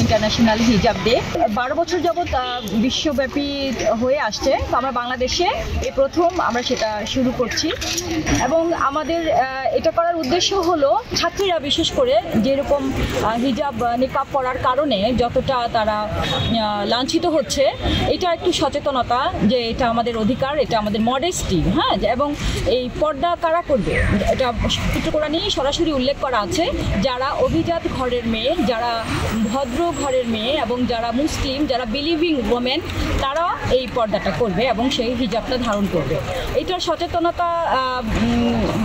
International হিজাব day. 12 বছর যাবৎ বিশ্বব্যাপী হয়ে আসছে, তো আমরা বাংলাদেশে এই প্রথম আমরা সেটা শুরু করছি। এবং আমাদের এটা করার উদ্দেশ্য হলো ছাত্রীরা বিশেষ করে যেরকম হিজাব নিকাব পরার কারণে যতটা তারা লাঞ্ছিত হচ্ছে, এটা একটু সচেতনতা যে এটা আমাদের অধিকার, এটা আমাদের মডেস্টি, হ্যাঁ। এবং এই পর্দা কারা করবে, এটা পবিত্র কোরআনে সরাসরি উল্লেখ করা আছে, যারা অভিজাত ঘরের মেয়ে, যারা ভদ্র ঘরের মেয়ে এবং যারা মুসলিম, যারা বিলিভিং ওমেন, তারা এই পর্দাটা করবে এবং সেই হিজাবটা ধারণ করবে। এটার সচেতনতা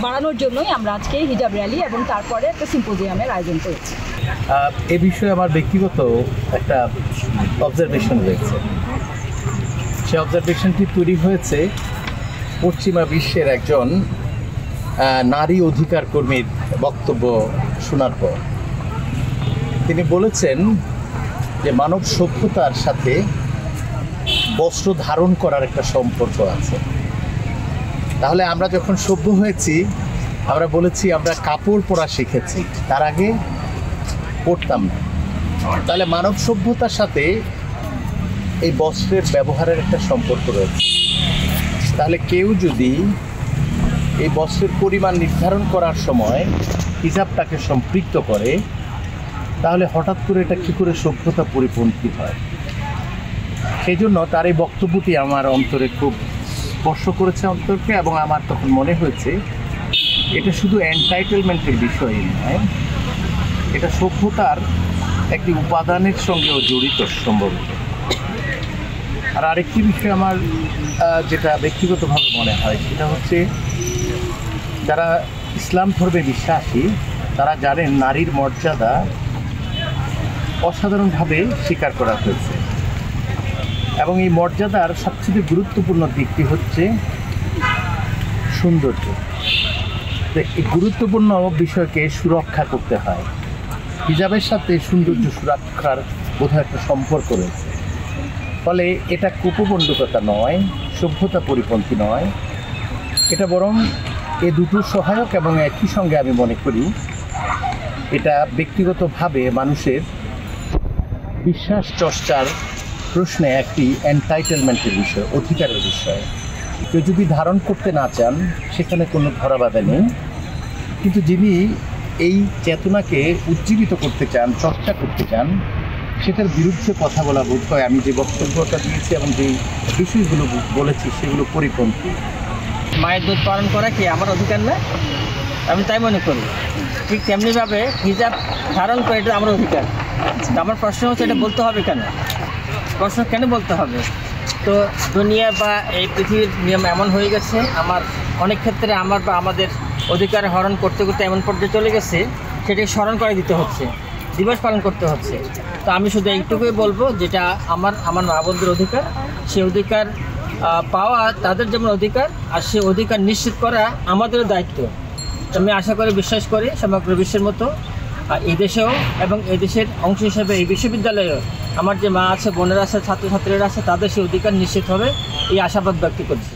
বাড়ানোর জন্যই আমরা আজকে হিজাব র্যালি এবং তারপরে একটা সিম্পোজিয়ামের আয়োজন করেছি। এ বিষয়ে আমার ব্যক্তিগত একটা অবজারভেশন রয়েছে। সে অবজারভেশনটি তৈরি হয়েছে পশ্চিমা বিশ্বের একজন নারী অধিকার কর্মীর বক্তব্য শোনার পর। তিনি বলেছেন যে মানব সভ্যতার সাথে বস্ত্র ধারণ করার একটা সম্পর্ক আছে। তাহলে আমরা যখন সভ্য হয়েছি, আমরা বলেছি আমরা কাপড় পরা শিখেছি, তার আগে পরতাম না। তাহলে মানব সভ্যতার সাথে এই বস্ত্রের ব্যবহারের একটা সম্পর্ক রয়েছে। তাহলে কেউ যদি এই বস্ত্রের পরিমাণ নির্ধারণ করার সময় হিজাবটাকে সম্পৃক্ত করে, তাহলে হঠাৎ করে এটা কী করে সভ্যতা পরিপন্থী হয়। সেই জন্য তার এই বক্তব্যটি আমার অন্তরে খুব স্পর্শ করেছে অন্তরকে, এবং আমার তখন মনে হয়েছে এটা শুধু এন্টাইটেলমেন্টের বিষয় নয়, এটা সভ্যতার একটি উপাদানের সঙ্গেও জড়িত সম্ভবত। আর আরেকটি বিষয় আমার যেটা ব্যক্তিগতভাবে মনে হয়, সেটা হচ্ছে যারা ইসলাম ধর্মে বিশ্বাসী তারা জানেন নারীর মর্যাদা অসাধারণভাবে স্বীকার করা হয়েছে, এবং এই মর্যাদার সবচেয়ে গুরুত্বপূর্ণ দিকটি হচ্ছে সৌন্দর্য। এই গুরুত্বপূর্ণ বিষয়কে সুরক্ষা করতে হয়। হিজাবের সাথে সৌন্দর্য সুরক্ষার বোধহয় একটা সম্পর্ক রয়েছে। ফলে এটা কুপবন্ধকতা নয়, সভ্যতা পরিপন্থী নয়, এটা বরং এ দুটো সহায়ক, এবং একই সঙ্গে আমি মনে করি এটা ব্যক্তিগতভাবে মানুষের বিশ্বাস চর্চার প্রশ্নে একটি এন্টাইটেলমেন্টের বিষয়, অধিকারের বিষয়। কেউ যদি ধারণ করতে না চান, সেখানে কোনো ধরাবাধা নেই, কিন্তু যিনি এই চেতনাকে উজ্জীবিত করতে চান, চর্চা করতে চান, সেটার বিরুদ্ধে কথা বলা বোধ হয় আমি যে বক্তব্যটা দিয়েছি এবং যে বিষয়গুলো বলেছি সেগুলো পরিপন্থী। মায়ের দুধ পালন করা কি আমার অধিকার না? আমি তাই মনে করি। ঠিক তেমনিভাবে হিজাব ধারণ করে এটা আমার অধিকার। আমার প্রশ্ন হচ্ছে এটা বলতে হবে কেন? প্রশ্ন কেন বলতে হবে? তো দুনিয়া বা এই পৃথিবীর নিয়ম এমন হয়ে গেছে, আমার অনেক ক্ষেত্রে আমার বা আমাদের অধিকার হরণ করতে করতে এমন পর্যায়ে চলে গেছে, সেটাকে স্মরণ করে দিতে হচ্ছে, দিবস পালন করতে হচ্ছে। তো আমি শুধু এইটুকুই বলবো, যেটা আমার মা বোনদের অধিকার, সেই অধিকার পাওয়া তাদের যেমন অধিকার, আর সেই অধিকার নিশ্চিত করা আমাদেরও দায়িত্ব। আমি আশা করি, বিশ্বাস করি সমগ্র বিশ্বের মতো এই দেশেও এবং এই দেশের অংশ হিসেবে এই বিশ্ববিদ্যালয়েও আমার যে মা আছে, বোনেরা আছে, ছাত্রছাত্রীরা আছে, তাদের সেই অধিকার নিশ্চিত হবে, এই আশাবাদ ব্যক্ত করছি।